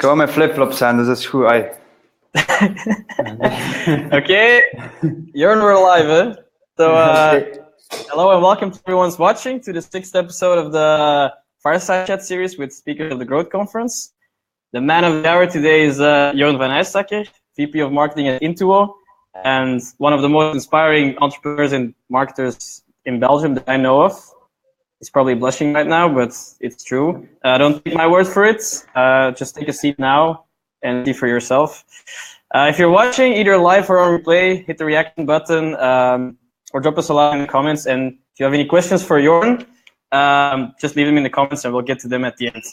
Gewoon mijn flipflops aan, dus dat is goed. Ai. Okay, Jorn, we're live, eh? So, hello and welcome to everyone's watching to the 6th episode of the Fireside chat series with speakers of the Growth Conference. The man of the hour today is Jorn Vanisacker, VP of Marketing at Intuo, and one of the most inspiring entrepreneurs and marketers in Belgium that I know of. He's probably blushing right now, but it's true. Don't take my word for it. Just take a seat now and see for yourself. If you're watching either live or on replay, hit the reaction button or drop us a line in the comments. And if you have any questions for Jorn, just leave them in the comments and we'll get to them at the end.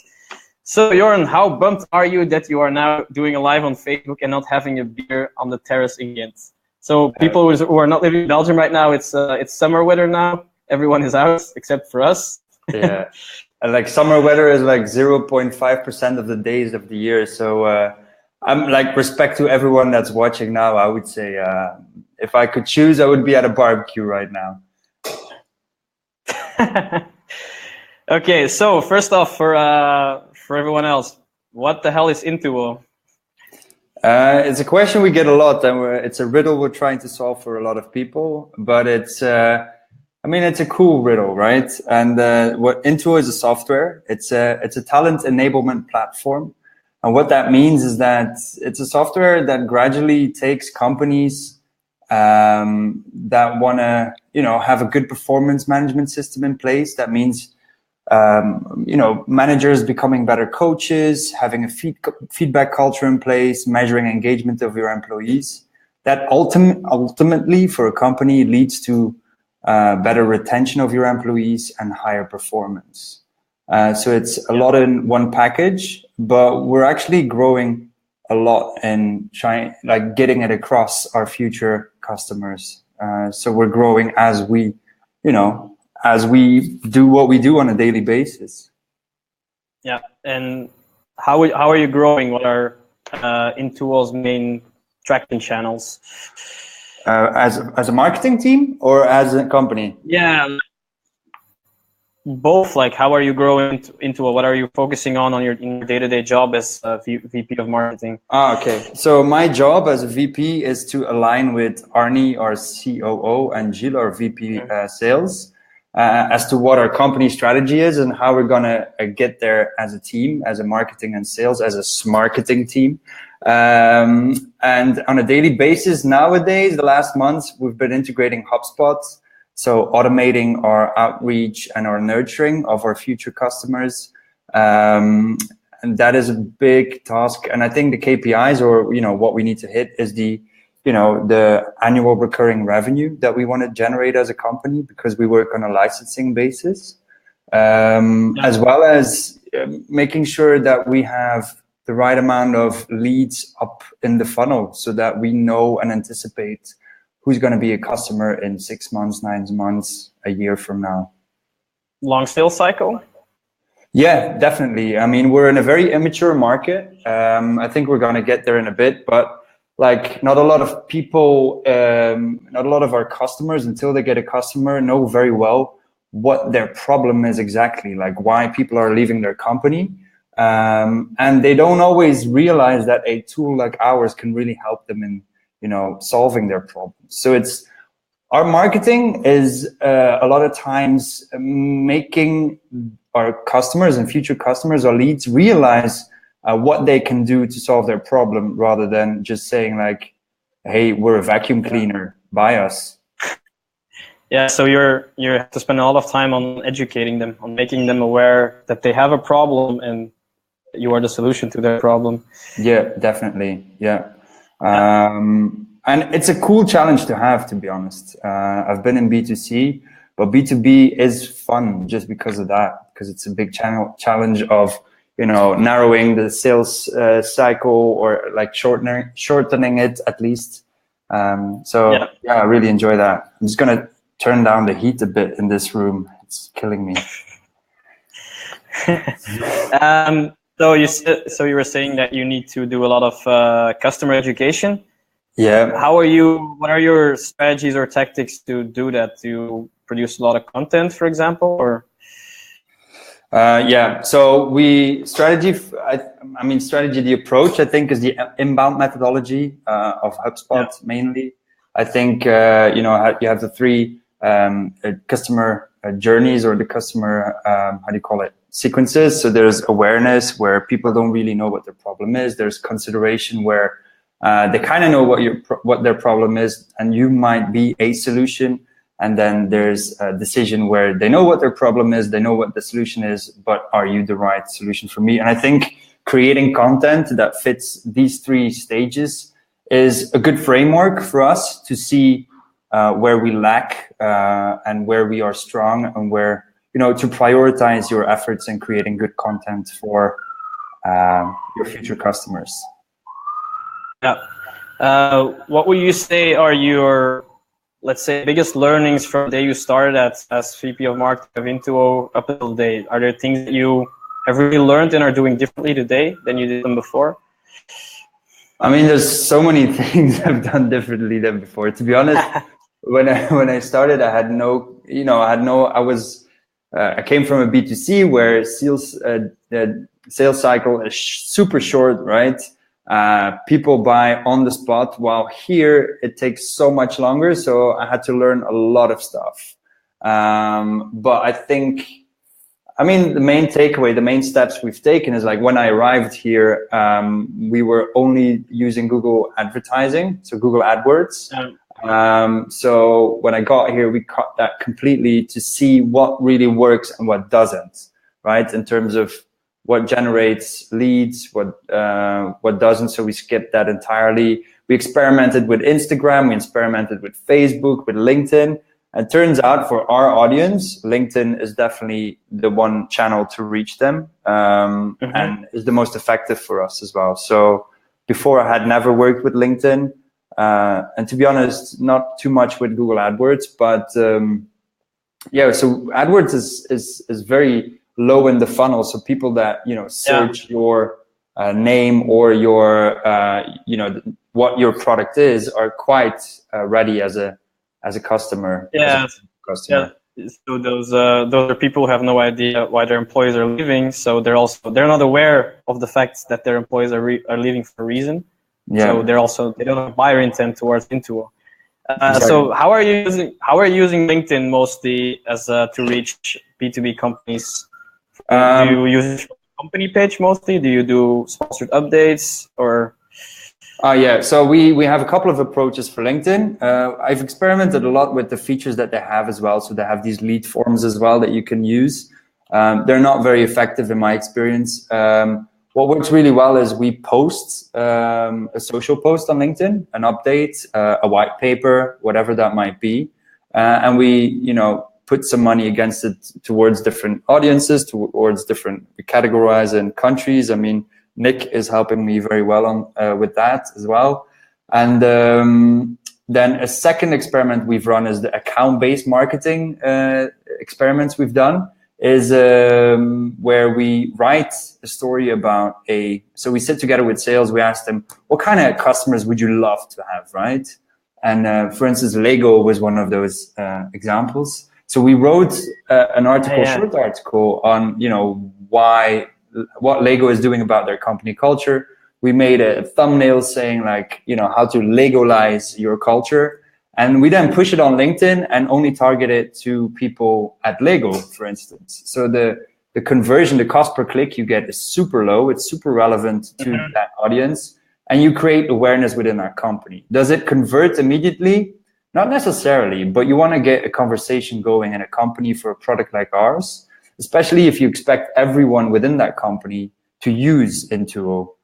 So Jorn, how bummed are you that you are now doing a live on Facebook and not having a beer on the terrace in Ghent? So people who are not living in Belgium right now, it's summer weather now. Everyone is out except for us. Yeah, and like summer weather is like 0.5% of the days of the year. So I'm like, respect to everyone that's watching now. I would say if I could choose, I would be at a barbecue right now. Okay, so first off, for everyone else, what the hell is Intuo? It's a question we get a lot, and it's a riddle we're trying to solve for a lot of people. But it's it's a cool riddle, right? And what Intuo is a software. It's a talent enablement platform. And what that means is that it's a software that gradually takes companies that want to, have a good performance management system in place. That means, managers becoming better coaches, having a feedback culture in place, measuring engagement of your employees. That ultimately for a company leads to better retention of your employees and higher performance. So it's a lot in one package, but we're actually growing a lot and trying, like, getting it across our future customers. So we're growing as we do what we do on a daily basis. Yeah, and how are you growing? What are Intuo's main tracking channels? As a marketing team or as a company? Yeah, both. Like, how are you growing into what are you focusing on in your day-to-day job as VP of marketing? Okay. So my job as a VP is to align with Arnie, our COO, and Gilles, our VP sales, as to what our company strategy is and how we're gonna get there as a team, as a marketing and sales, as a smarketing team. And on a daily basis nowadays, the last months, we've been integrating HubSpot, so automating our outreach and our nurturing of our future customers. And that is a big task. And I think the KPIs, or, what we need to hit is the annual recurring revenue that we want to generate as a company, because we work on a licensing basis, as well as making sure that we have the right amount of leads up in the funnel so that we know and anticipate who's going to be a customer in 6 months, 9 months, a year from now. Long sales cycle? Yeah, definitely. I mean, we're in a very immature market. I think we're going to get there in a bit, but like not a lot of people, not a lot of our customers, until they get a customer, know very well what their problem is exactly, like why people are leaving their company. And they don't always realize that a tool like ours can really help them in, solving their problems. So our marketing is a lot of times making our customers and future customers or leads realize what they can do to solve their problem, rather than just saying like, hey, we're a vacuum cleaner, buy us. Yeah, so you have to spend a lot of time on educating them, on making them aware that they have a problem and you are the solution to their problem. Yeah, definitely. Yeah. And it's a cool challenge to have, to be honest. I've been in B2C, but B2B is fun just because of that, because it's a big challenge of, narrowing the sales cycle, or like shortening it at least. So I really enjoy that. I'm just going to turn down the heat a bit in this room. It's killing me. So you were saying that you need to do a lot of customer education. Yeah. What are your strategies or tactics to do that? Do you produce a lot of content, for example, or? Yeah. So strategy, the approach, I think, is the inbound methodology of HubSpot mainly. I think, you have the three customer journeys, or the customer, how do you call it, sequences. So there's awareness, where people don't really know what their problem is. There's consideration, where they kind of know what their problem is, and you might be a solution. And then there's a decision, where they know what their problem is, they know what the solution is, but are you the right solution for me? And I think creating content that fits these three stages is a good framework for us to see where we lack and where we are strong, and where, to prioritize your efforts in creating good content for your future customers. Yeah. What would you say are your, let's say, biggest learnings from the day you started as VP of Marketing of Intuo up until today? Are there things that you have really learned and are doing differently today than you did them before? I mean, there's so many things I've done differently than before. To be honest, when I started, I came from a B2C where the sales cycle is super short, right? People buy on the spot, while here it takes so much longer. So I had to learn a lot of stuff. But I think, the main takeaway, the main steps we've taken is, like, when I arrived here, we were only using Google advertising, so Google AdWords. So when I got here, we cut that completely to see what really works and what doesn't, right? In terms of what generates leads, what doesn't. So we skipped that entirely. We experimented with Instagram, we experimented with Facebook, with LinkedIn. And it turns out, for our audience, LinkedIn is definitely the one channel to reach them, and is the most effective for us as well. So before, I had never worked with LinkedIn, and to be honest, not too much with Google AdWords. But so AdWords is very low in the funnel. So people that search your name or your what your product is are quite ready as a customer. Yeah. So those are people who have no idea why their employees are leaving. So they're not aware of the fact that their employees are leaving for a reason. So they don't have buyer intent towards Intuo. Exactly. So how are you using LinkedIn mostly to reach B2B companies? Do you use a company page mostly? Do you do sponsored updates or? So we have a couple of approaches for LinkedIn. I've experimented a lot with the features that they have as well. So they have these lead forms as well that you can use. They're not very effective in my experience. What works really well is we post a social post on LinkedIn, an update, a white paper, whatever that might be. And we, put some money against it towards different audiences, towards different, we categorize in countries. Nick is helping me very well on with that as well. And then a second experiment we've run is the account-based marketing experiments we've done, is where we write a story about so we sit together with sales, we ask them, what kind of customers would you love to have, right? And for instance, Lego was one of those examples. So we wrote an article, short article on, what Lego is doing about their company culture. We made a thumbnail saying, like, how to Legolize your culture. And we then push it on LinkedIn and only target it to people at Lego, for instance. So the conversion, the cost per click you get is super low. It's super relevant to that audience. And you create awareness within our company. Does it convert immediately? Not necessarily, but you want to get a conversation going in a company for a product like ours, especially if you expect everyone within that company to use Intuo.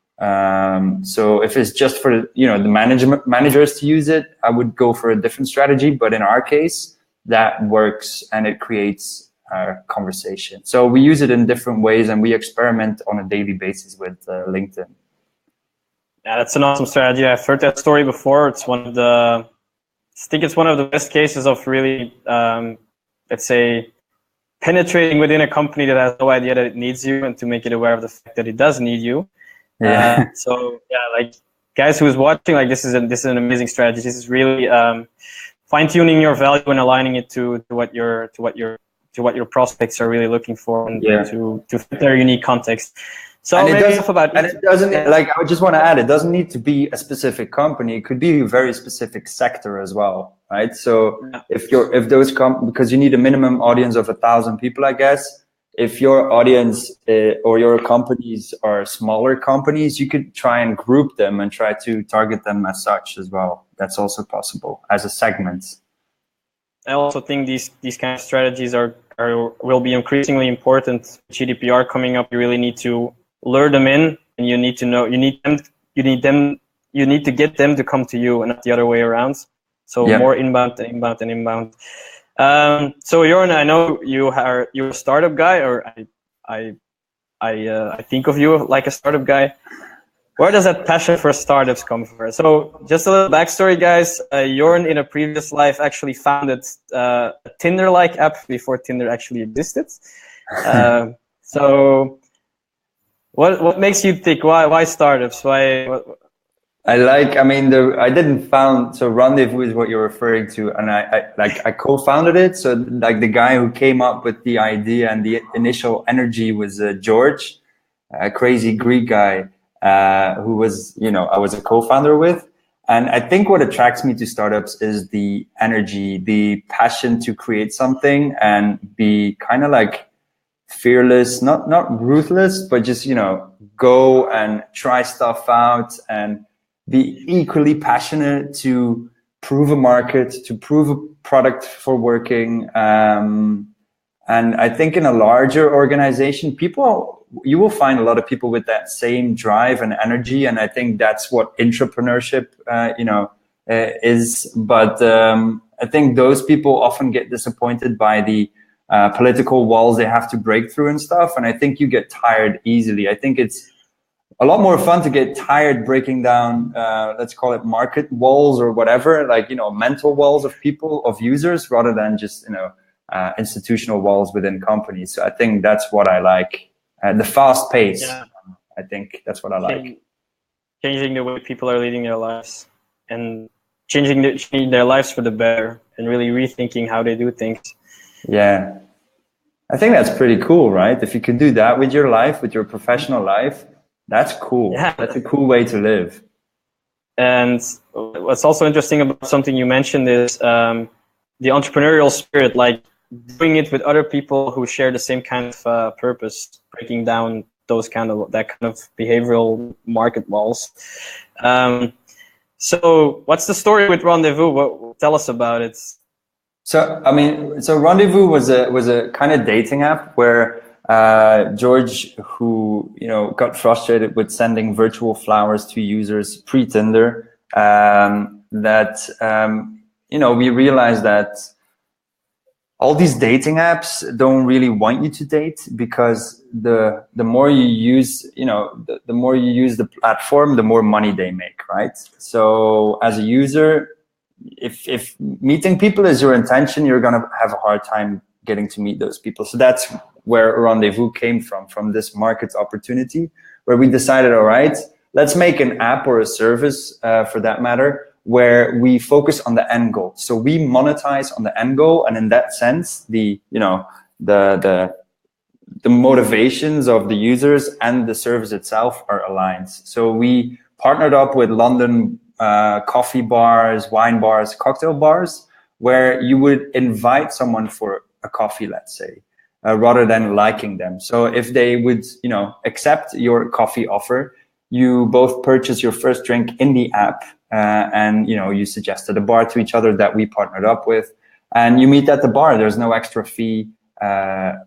So if it's just for the managers to use it, I would go for a different strategy. But in our case, that works and it creates a conversation. So we use it in different ways, and we experiment on a daily basis with LinkedIn. Yeah, that's an awesome strategy. I've heard that story before. I think it's one of the best cases of really, let's say, penetrating within a company that has no idea that it needs you, and to make it aware of the fact that it does need you. Like, guys who's watching, like, this is an amazing strategy. This is really fine-tuning your value and aligning it to what your prospects are really looking for, and to fit their unique context. So and maybe enough about it doesn't like, I just want to add, it doesn't need to be a specific company. It could be a very specific sector as well, right? So if those because you need a minimum audience of 1,000 people, I guess. If your audience or your companies are smaller companies, you could try and group them and try to target them as such as well. That's also possible as a segment. I also think these kind of strategies will be increasingly important. GDPR coming up, you really need to lure them in, and you need to get them to come to you, and not the other way around. So more inbound and inbound and inbound. So Jorn, I know you're a startup guy, or I think of you like a startup guy. Where does that passion for startups come from? So just a little backstory, guys. Jorn in a previous life actually founded a Tinder-like app before Tinder actually existed. So what makes you think, why startups? I didn't found, so Rendezvous is what you're referring to, and I co-founded it. So like the guy who came up with the idea and the initial energy was George, a crazy Greek guy who was, I was a co-founder with. And I think what attracts me to startups is the energy, the passion to create something and be kind of like fearless, not ruthless, but just, go and try stuff out and be equally passionate to prove a market, to prove a product for working. And I think in a larger organization, you will find a lot of people with that same drive and energy. And I think that's what entrepreneurship, is. But I think those people often get disappointed by the political walls they have to break through and stuff. And I think you get tired easily. I think it's a lot more fun to get tired breaking down, let's call it market walls or whatever, like, mental walls of people, of users, rather than just, institutional walls within companies. So I think that's what I like. The fast pace. Yeah. I think that's what I like. Changing the way people are leading their lives and changing their lives for the better and really rethinking how they do things. Yeah. I think that's pretty cool, right? If you can do that with your life, with your professional life, that's cool. Yeah. That's a cool way to live. And what's also interesting about something you mentioned is the entrepreneurial spirit, like doing it with other people who share the same kind of purpose, breaking down that kind of behavioral market walls. So what's the story with Rendezvous? Tell us about it. So Rendezvous was a kind of dating app where George, who got frustrated with sending virtual flowers to users pre-Tinder, we realized that all these dating apps don't really want you to date, because the more you use, the more you use the platform, the more money they make, right? So as a user, if meeting people is your intention, you're gonna have a hard time getting to meet those people. So that's where Rendezvous came from this market opportunity, where we decided, all right, let's make an app or a service, for that matter, where we focus on the end goal. So we monetize on the end goal, and in that sense, the motivations of the users and the service itself are aligned. So we partnered up with London coffee bars, wine bars, cocktail bars, where you would invite someone for a coffee, let's say, rather than liking them. So if they would, accept your coffee offer, you both purchase your first drink in the app, and you suggested a bar to each other that we partnered up with, and you meet at the bar. There's no extra fee, and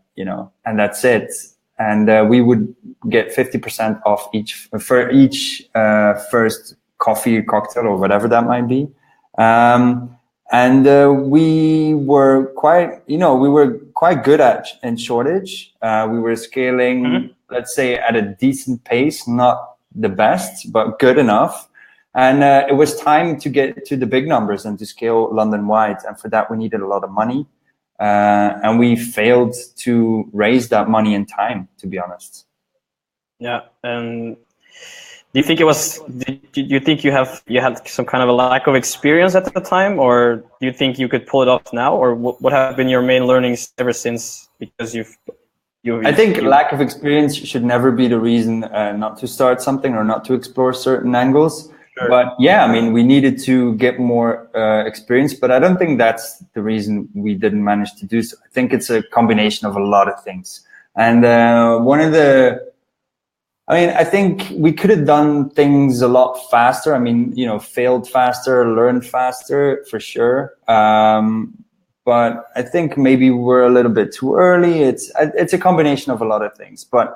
that's it. And we would get 50% off each first coffee or cocktail or whatever that might be. And we were quite good in shortage. We were scaling, let's say, at a decent pace, not the best, but good enough. And it was time to get to the big numbers and to scale London-wide. And for that, we needed a lot of money. And we failed to raise that money in time, to be honest. Yeah, and Do you think it was? Do you think you had some kind of a lack of experience at the time, or do you think you could pull it off now, or what have been your main learnings ever since? Because I think lack of experience should never be the reason not to start something or not to explore certain angles. Sure. But yeah, I mean, we needed to get more experience, but I don't think that's the reason we didn't manage to do so. I think it's a combination of a lot of things. And I think we could have done things a lot faster. I mean, failed faster, learned faster for sure. But I think maybe we're a little bit too early. It's a combination of a lot of things. But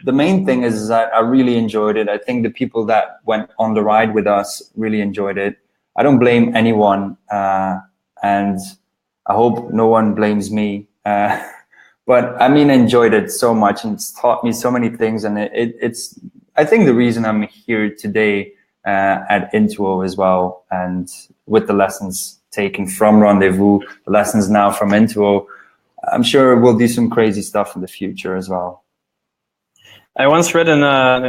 the main thing is that I really enjoyed it. I think the people that went on the ride with us really enjoyed it. I don't blame anyone, and I hope no one blames me. But I mean, I enjoyed it so much, and it's taught me so many things. And it's I think the reason I'm here today at Intuo as well, and with the lessons taken from Rendezvous, the lessons now from Intuo, I'm sure we'll do some crazy stuff in the future as well. I once read an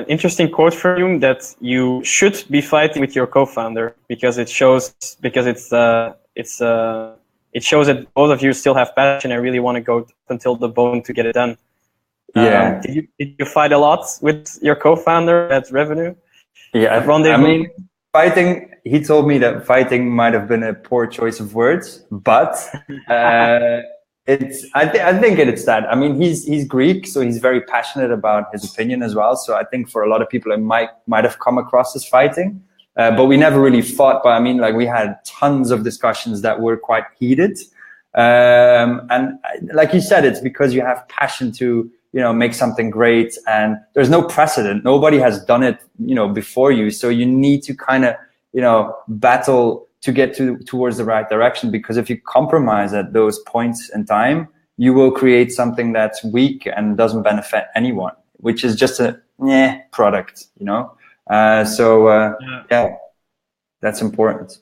interesting quote from you that you should be fighting with your co-founder because it shows that both of you still have passion and really want to go until the bone to get it done. Yeah. Did you fight a lot with your co-founder at Revenue? Yeah, I mean, fighting. He told me that fighting might have been a poor choice of words, but I think it's that. I mean, he's Greek, so he's very passionate about his opinion as well. So I think for a lot of people, it might have come across as fighting, but we never really fought. But I mean, like we had tons of discussions that were quite heated, and like you said, it's because you have passion to make something great, and there's no precedent. Nobody has done it, before you. So you need to kind of battle to get towards the right direction, because if you compromise at those points in time, you will create something that's weak and doesn't benefit anyone, which is just a product, yeah, that's important.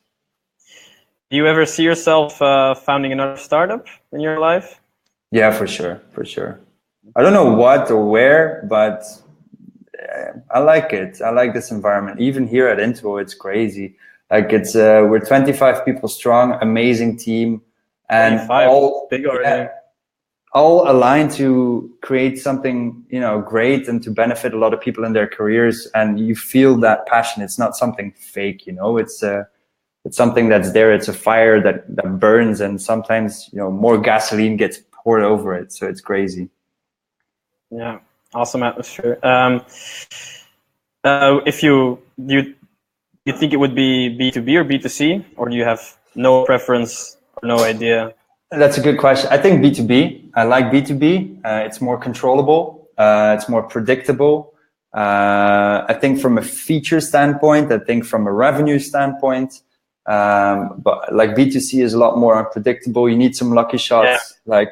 Do you ever see yourself founding another startup in your life? Yeah, for sure. I don't know what or where, but I like it. I like this environment. Even here at Intuo, it's crazy. Like we're 25 people strong, amazing team, and all aligned to create something, great and to benefit a lot of people in their careers. And you feel that passion. It's not something fake, It's something that's there. It's a fire that burns, and sometimes more gasoline gets poured over it. So it's crazy. Yeah, awesome atmosphere. If you think it would be B2B or B2C, or do you have no preference or no idea? That's a good question. I think B2B. I like B2B. It's more controllable. It's more predictable. I think from a feature standpoint, I think from a revenue standpoint, but like B2C is a lot more unpredictable. You need some lucky shots. Yeah.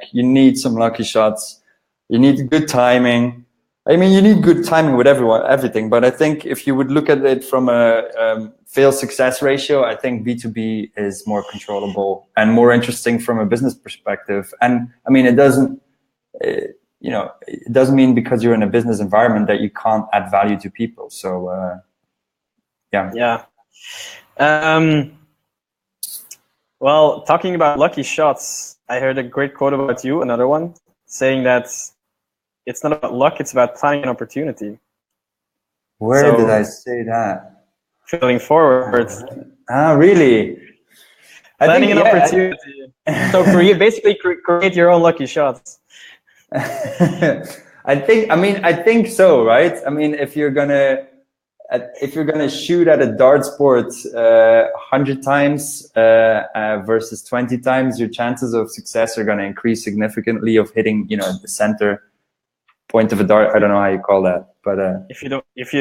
You need good timing. I mean, you need good timing with everything. But I think if you would look at it from a fail success ratio, I think B2B is more controllable and more interesting from a business perspective. And I mean, it doesn't mean because you're in a business environment that you can't add value to people. So, yeah. Yeah. Well, talking about lucky shots, I heard a great quote about you, another one, saying that it's not about luck, it's about planning an opportunity. Where did I say that? Feeling forward. Really? Planning an opportunity. So basically create your own lucky shots. I think so, right? I mean, if you're gonna shoot at a darts board 100 times versus 20 times, your chances of success are gonna increase significantly of hitting, the center point of a dart. I don't know how you call that, but if you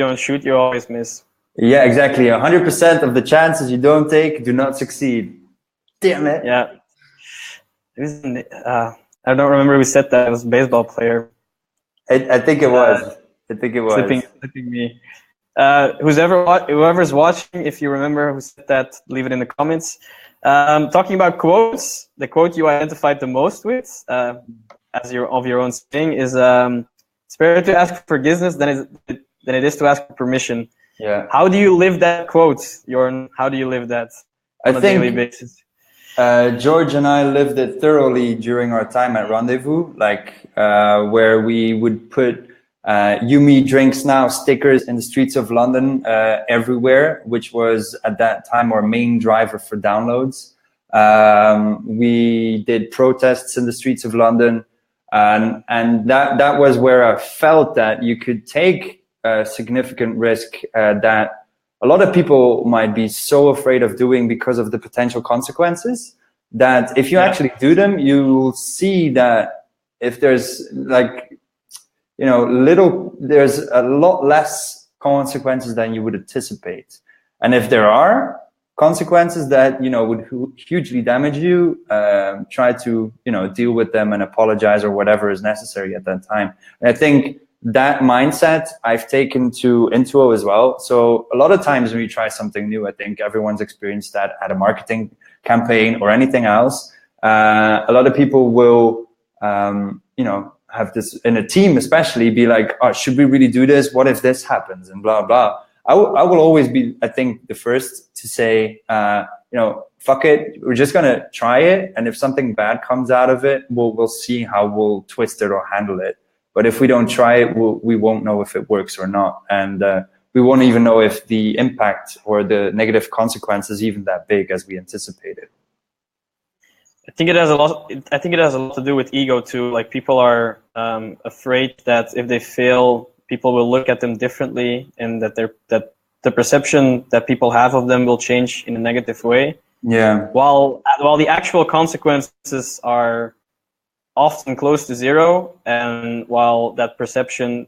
don't shoot, you always miss. Yeah, exactly. 100% of the chances you don't take do not succeed. Damn it. Yeah. I don't remember who said that. It was a baseball player. I think it was. Slipping me. Whoever's watching, if you remember who said that, leave it in the comments. Talking about quotes, the quote you identified the most with, of your own saying, is it's better to ask for forgiveness than it is to ask for permission. Yeah. How do you live that quote, Jorn? How do you live that on a daily basis? George and I lived it thoroughly during our time at Rendezvous, like where we would put "You Me Drinks Now" stickers in the streets of London everywhere, which was at that time our main driver for downloads. We did protests in the streets of London, and that was where I felt that you could take a significant risk that a lot of people might be so afraid of doing because of the potential consequences, that if you actually do them, you will see that if there's there's a lot less consequences than you would anticipate. And if there are consequences that, would hugely damage you, try to, deal with them and apologize or whatever is necessary at that time. And I think that mindset I've taken to Intuo as well. So a lot of times when you try something new, I think everyone's experienced that at a marketing campaign or anything else. A lot of people will, have this in a team, especially be like, oh, should we really do this? What if this happens? And blah, blah. I will always be, I think, the first to say, fuck it. We're just going to try it. And if something bad comes out of it, we'll see how we'll twist it or handle it. But if we don't try it, we won't know if it works or not. And we won't even know if the impact or the negative consequence is even that big as we anticipated. I think it has a lot to do with ego too. Like, people are afraid that if they fail, people will look at them differently, and that the perception that people have of them will change in a negative way. Yeah. While the actual consequences are often close to zero, and while that perception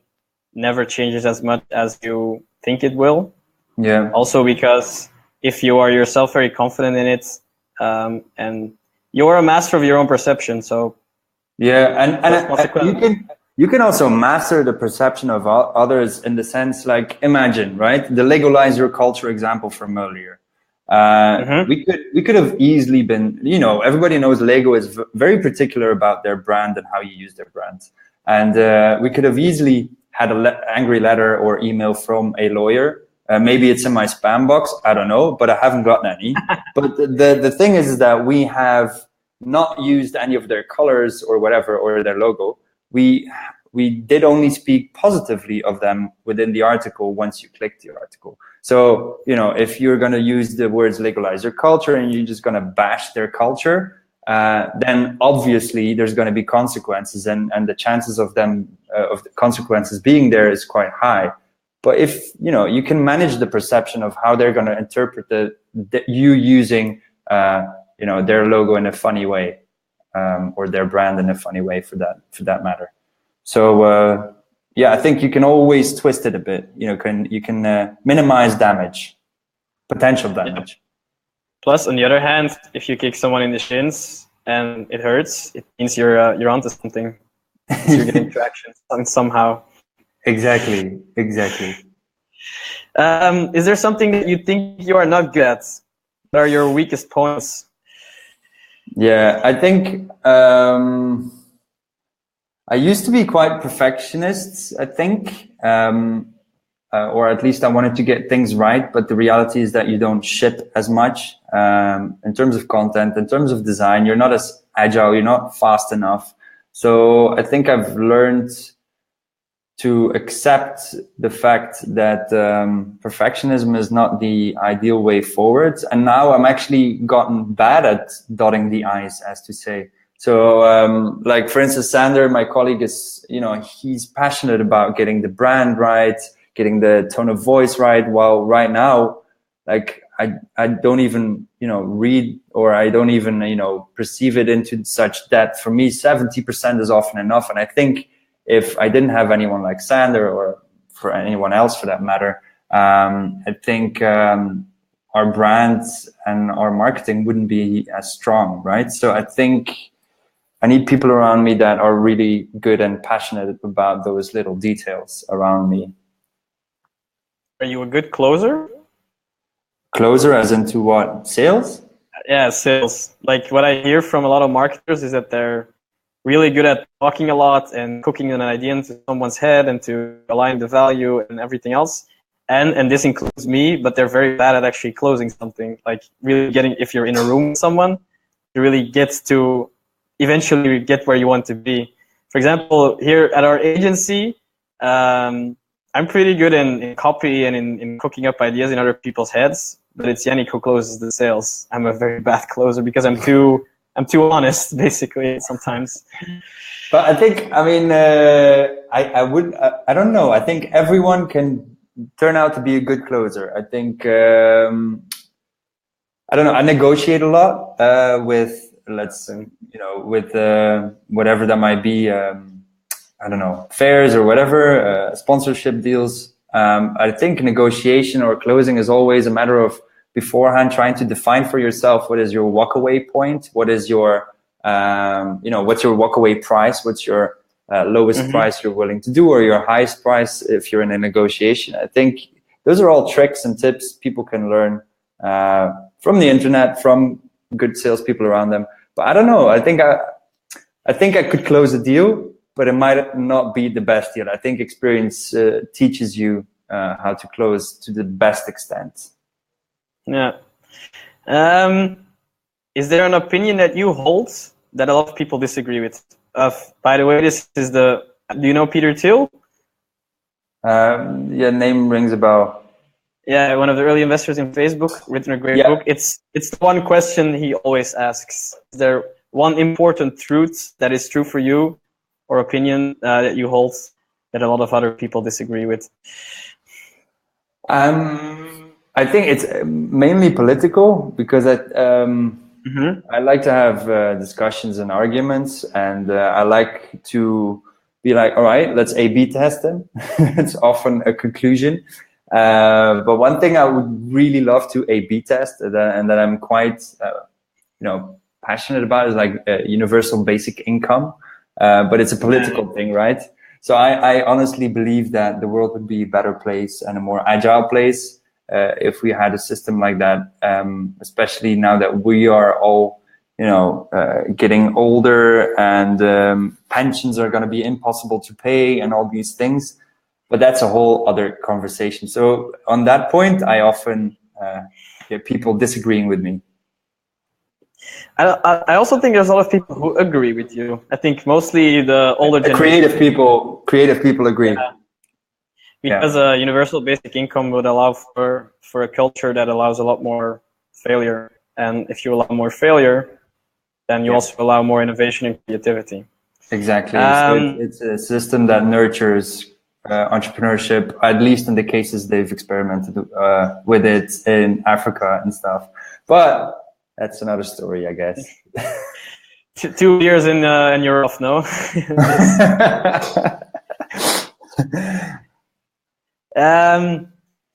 never changes as much as you think it will. Yeah. Also, because if you are yourself very confident in it, and you're a master of your own perception, so yeah, and you can also master the perception of others in the sense, like, imagine, right, the legalize your culture example from earlier. We could have easily been, everybody knows Lego is very particular about their brand and how you use their brand. And we could have easily had an angry letter or email from a lawyer. Maybe it's in my spam box, I don't know, but I haven't gotten any. But the thing is that we have not used any of their colors or whatever, or their logo. We did only speak positively of them within the article once you click the article. So, if you're going to use the words legalize your culture and you're just going to bash their culture, then obviously there's going to be consequences, and the chances of them, of the consequences being there is quite high. But if, you can manage the perception of how they're going to interpret you using, their logo in a funny way, or their brand in a funny way for that matter. So, I think you can always twist it a bit. You can minimize potential damage. Plus, on the other hand, if you kick someone in the shins and it hurts, it means you're onto something. You're getting traction somehow. Exactly. Is there something that you think you are not good at? What are your weakest points? Yeah, I think I used to be quite perfectionist, I think, or at least I wanted to get things right. But the reality is that you don't ship as much in terms of content, in terms of design. You're not as agile, you're not fast enough. So I think I've learned to accept the fact that perfectionism is not the ideal way forward. And now I'm actually gotten bad at dotting the I's, as to say. So, like, for instance, Sander, my colleague, is, he's passionate about getting the brand right, getting the tone of voice right. While right now, like, I don't even, read, or I don't even, perceive it into such that for me, 70% is often enough. And I think if I didn't have anyone like Sander, or for anyone else for that matter, I think our brands and our marketing wouldn't be as strong, right? So I think I need people around me that are really good and passionate about those little details around me. Are you a good closer? Closer as into what? Sales? Yeah, sales. Like, what I hear from a lot of marketers is that they're really good at talking a lot and cooking an idea into someone's head and to align the value and everything else. and this includes me, but they're very bad at actually closing something. Like really getting, if you're in a room with someone, you really get to eventually get where you want to be. For example, here at our agency, I'm pretty good in copy and in cooking up ideas in other people's heads, but it's Yannick who closes the sales. I'm a very bad closer because I'm too honest, basically, sometimes. But I think, I mean, I don't know. I think everyone can turn out to be a good closer. I think, I don't know. I negotiate a lot with, with whatever that might be. I don't know, fairs or whatever, sponsorship deals. I think negotiation or closing is always a matter of beforehand trying to define for yourself what is your walkaway point, what is your, what's your walkaway price, what's your lowest price you're willing to do, or your highest price if you're in a negotiation. I think those are all tricks and tips people can learn from the internet, from good salespeople around them. But I don't know. I think I could close a deal, but it might not be the best deal. I think experience teaches you how to close to the best extent. Yeah. Is there an opinion that you hold that a lot of people disagree with? By the way, this is do you know Peter Thiel? Yeah, name rings a bell. Yeah, one of the early investors in Facebook, written a great book. It's the one question he always asks. Is there one important truth that is true for you, or opinion that you hold that a lot of other people disagree with? I think it's mainly political, because I like to have discussions and arguments, and I like to be like, all right, let's A/B test them. It's often a conclusion. But one thing I would really love to A/B test, and that I'm quite, passionate about, is like universal basic income. But it's a political thing, right? So I honestly believe that the world would be a better place and a more agile place if we had a system like that, especially now that we are all, getting older, and pensions are going to be impossible to pay and all these things. But that's a whole other conversation. So on that point, I often get people disagreeing with me. I also think there's a lot of people who agree with you. I think mostly the older generation. Creative people agree. Yeah. Because a universal basic income would allow for a culture that allows a lot more failure. And if you allow more failure, then you also allow more innovation and creativity. Exactly. So it's a system that nurtures entrepreneurship, at least in the cases they've experimented with it in Africa and stuff. But that's another story, I guess. 2 years in and you're off, no?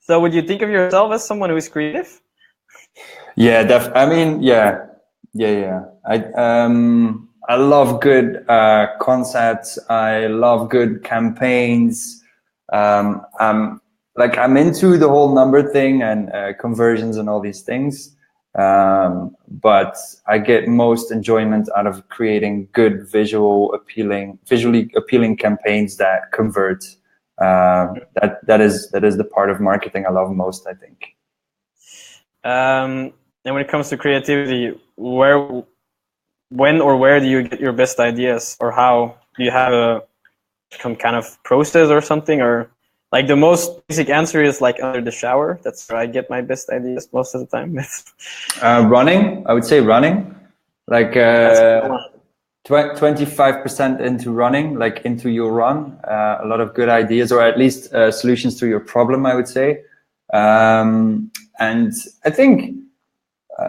So would you think of yourself as someone who is creative? Yeah, I mean, yeah. I love good concepts. I love good campaigns. I'm into the whole number thing and conversions and all these things. But I get most enjoyment out of creating good visually appealing campaigns that convert. That is the part of marketing I love most, I think. And when it comes to creativity, when or where do you get your best ideas, or how do you have some kind of process or something? Or like the most basic answer is like under the shower. That's where I get my best ideas most of the time. Running, I would say running, like 25% into running, like into your run, a lot of good ideas, or at least solutions to your problem, I would say. And I think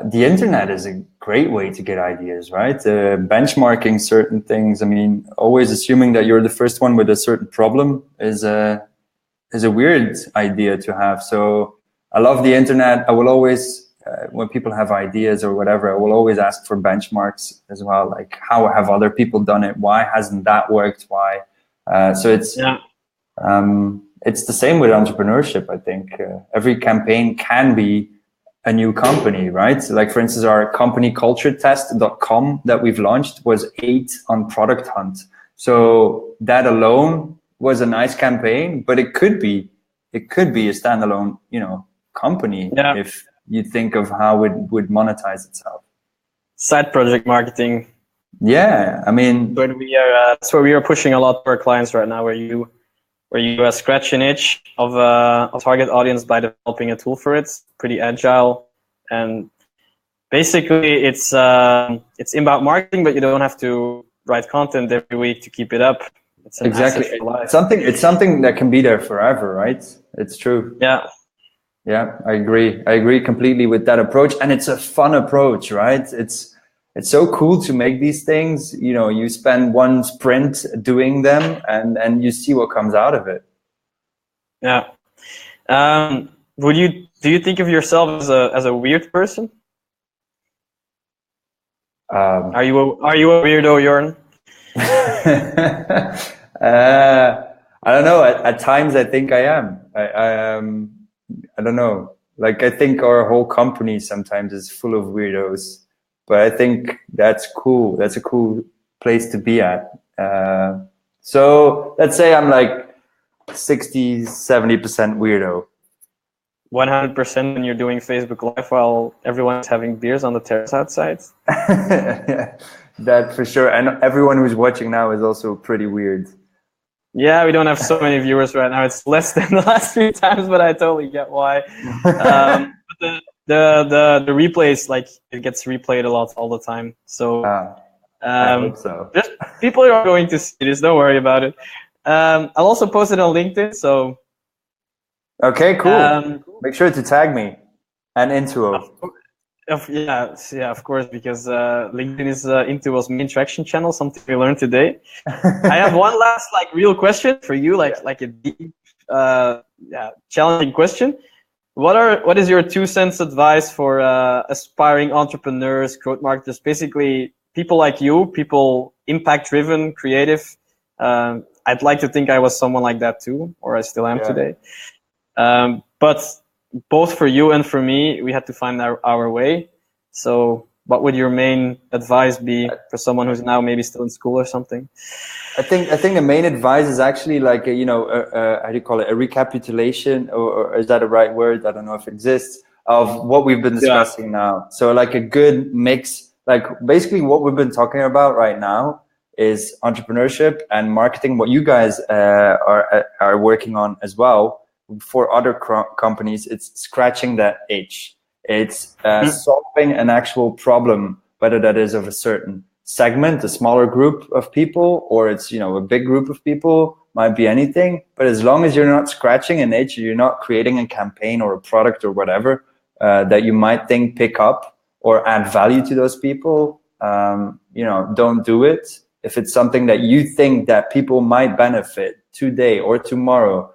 the internet is a great way to get ideas, right? Benchmarking certain things. I mean, always assuming that you're the first one with a certain problem is a weird idea to have. So I love the internet. I will always, when people have ideas or whatever, I will always ask for benchmarks as well. Like, how have other people done it? Why hasn't that worked? Why? So it's the same with entrepreneurship. I think every campaign can be a new company, right? So like, for instance, our company culturetest.com that we've launched was 8 on Product Hunt. So that alone was a nice campaign, but it could be it could be a standalone, company if you think of how it would monetize itself. Side project marketing. Yeah, I mean, that's where we are pushing a lot for our clients right now, where you scratch an itch of a target audience by developing a tool for it. Pretty agile, and basically it's inbound marketing, but you don't have to write content every week to keep it up. It's an exactly. asset for life. It's something that can be there forever, right? It's true. Yeah. Yeah, I agree completely with that approach, and it's a fun approach, right? It's so cool to make these things. You spend one sprint doing them, and you see what comes out of it. Yeah. Do you think of yourself as a weird person? Are you a weirdo, Jorn? I don't know. At times, I think I am. I don't know. Like, I think our whole company sometimes is full of weirdos, but I think that's cool. That's a cool place to be at. So let's say I'm like 60, 70% weirdo. 100% when you're doing Facebook Live while everyone's having beers on the terrace outside. Yeah, that for sure. And everyone who's watching now is also pretty weird. Yeah, we don't have so many viewers right now. It's less than the last few times, but I totally get why. But the replays, like, it gets replayed a lot all the time. So, I hope so. Just people are going to see this. Don't worry about it. I'll also post it on LinkedIn. So. Okay, cool. Make sure to tag me and Intuo. Yeah, of course, because LinkedIn is Intuo's main traction channel. Something we learned today. I have one last real question for you, like a deep, challenging question. What is your 2 cents advice for aspiring entrepreneurs, growth marketers, basically people like you, people impact driven, creative? I'd like to think I was someone like that too, or I still am today. But both for you and for me, we had to find our way. So what would your main advice be for someone who's now maybe still in school or something? I think the main advice is actually like, how do you call it? A recapitulation, or is that a right word? I don't know if it exists, of what we've been discussing now. So like a good mix, like basically what we've been talking about right now is entrepreneurship and marketing, what you guys are working on as well. For other companies, it's scratching that itch. It's solving an actual problem, whether that is of a certain segment, a smaller group of people, or it's a big group of people, might be anything. But as long as you're not scratching an itch, you're not creating a campaign or a product or whatever that you might think pick up or add value to those people, don't do it. If it's something that you think that people might benefit today or tomorrow,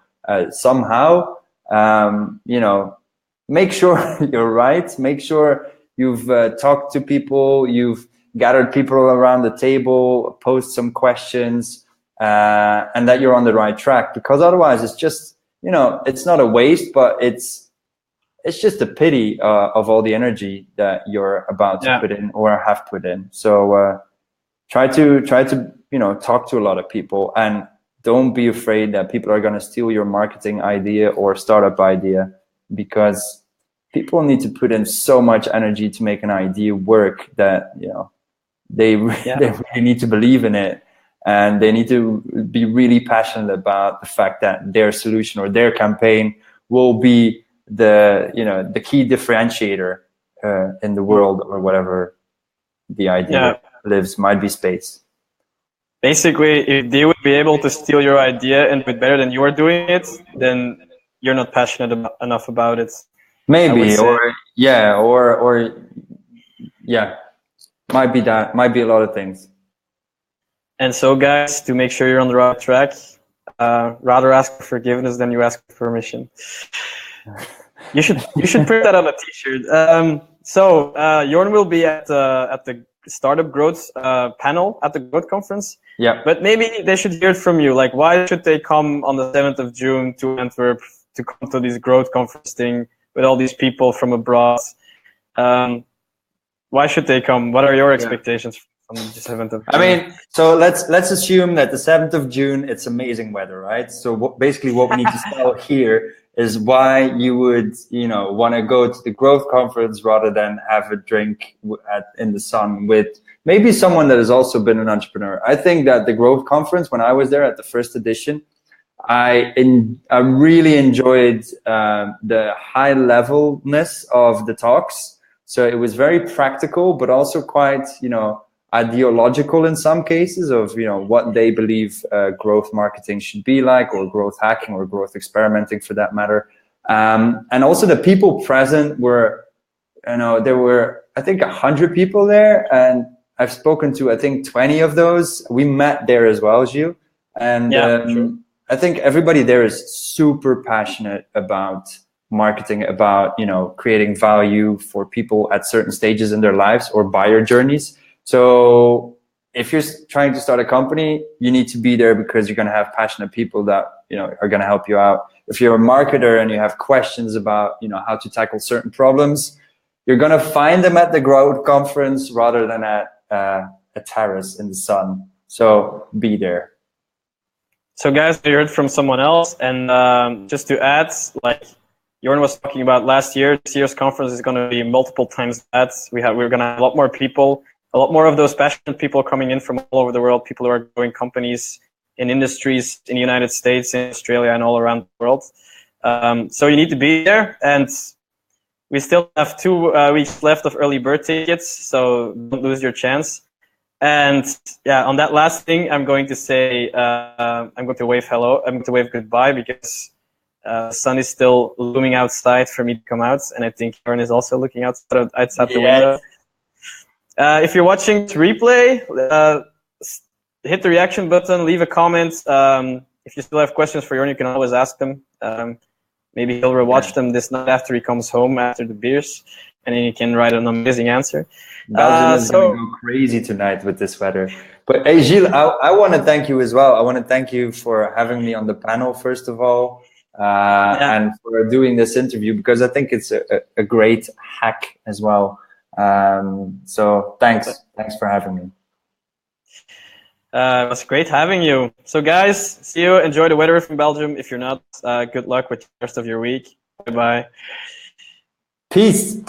somehow, make sure you're right. Make sure you've talked to people, you've gathered people around the table, posed some questions, and that you're on the right track. Because otherwise, it's just, it's not a waste, but it's just a pity of all the energy that you're about to put in or have put in. So try to talk to a lot of people, and don't be afraid that people are going to steal your marketing idea or startup idea, because people need to put in so much energy to make an idea work that, they really need to believe in it, and they need to be really passionate about the fact that their solution or their campaign will be the key differentiator in the world, or whatever the idea lives, might be space. Basically, if they would be able to steal your idea and do it better than you are doing it, then you're not passionate enough about it. Maybe, might be that, might be a lot of things. And so, guys, to make sure you're on the right track, rather ask for forgiveness than you ask for permission. You should print that on a T-shirt. So Jorn will be at the startup growth panel at the growth conference. Yeah. But maybe they should hear it from you. Like, why should they come on the 7th of June to Antwerp to come to this growth conference thing with all these people from abroad? Why should they come? What are your expectations from the 7th of June? I mean, so let's assume that the 7th of June, it's amazing weather, right? So basically what we need to sell here is why you would, want to go to the growth conference rather than have a drink in the sun with maybe someone that has also been an entrepreneur. I think that the growth conference, when I was there at the first edition, I really enjoyed the high levelness of the talks. So it was very practical, but also quite, ideological in some cases of, what they believe growth marketing should be like, or growth hacking, or growth experimenting for that matter. And also the people present were, there were, I think, 100 people there, and I've spoken to, I think, 20 of those. We met there as well, Gilles. And sure. I think everybody there is super passionate about marketing, about, creating value for people at certain stages in their lives or buyer journeys. So if you're trying to start a company, you need to be there because you're going to have passionate people that, are going to help you out. If you're a marketer and you have questions about, how to tackle certain problems, you're going to find them at the growth conference rather than at a terrace in the sun. So be there. So guys, you heard from someone else, and just to add, like Jorn was talking about last year, this year's conference is going to be multiple times that. We're going to have a lot more people, a lot more of those passionate people coming in from all over the world, people who are growing companies in industries in the United States, in Australia, and all around the world. So you need to be there, and we still have 2 weeks left of early bird tickets, so don't lose your chance. And yeah, on that last thing, I'm going to say, I'm going to wave hello. I'm going to wave goodbye because the sun is still looming outside for me to come out, and I think Jorn is also looking outside the window. If you're watching this replay, hit the reaction button, leave a comment. If you still have questions for Jorn, you can always ask them. Maybe he'll rewatch them this night after he comes home after the beers, and then he can write an amazing answer. Belgium is going to go crazy tonight with this weather. But hey, Gilles, I want to thank you as well. I want to thank you for having me on the panel, first of all, and for doing this interview, because I think it's a great hack as well. So thanks for having me. It was great having you. So guys, see you. Enjoy the weather from Belgium. If you're not, good luck with the rest of your week. Goodbye. Peace.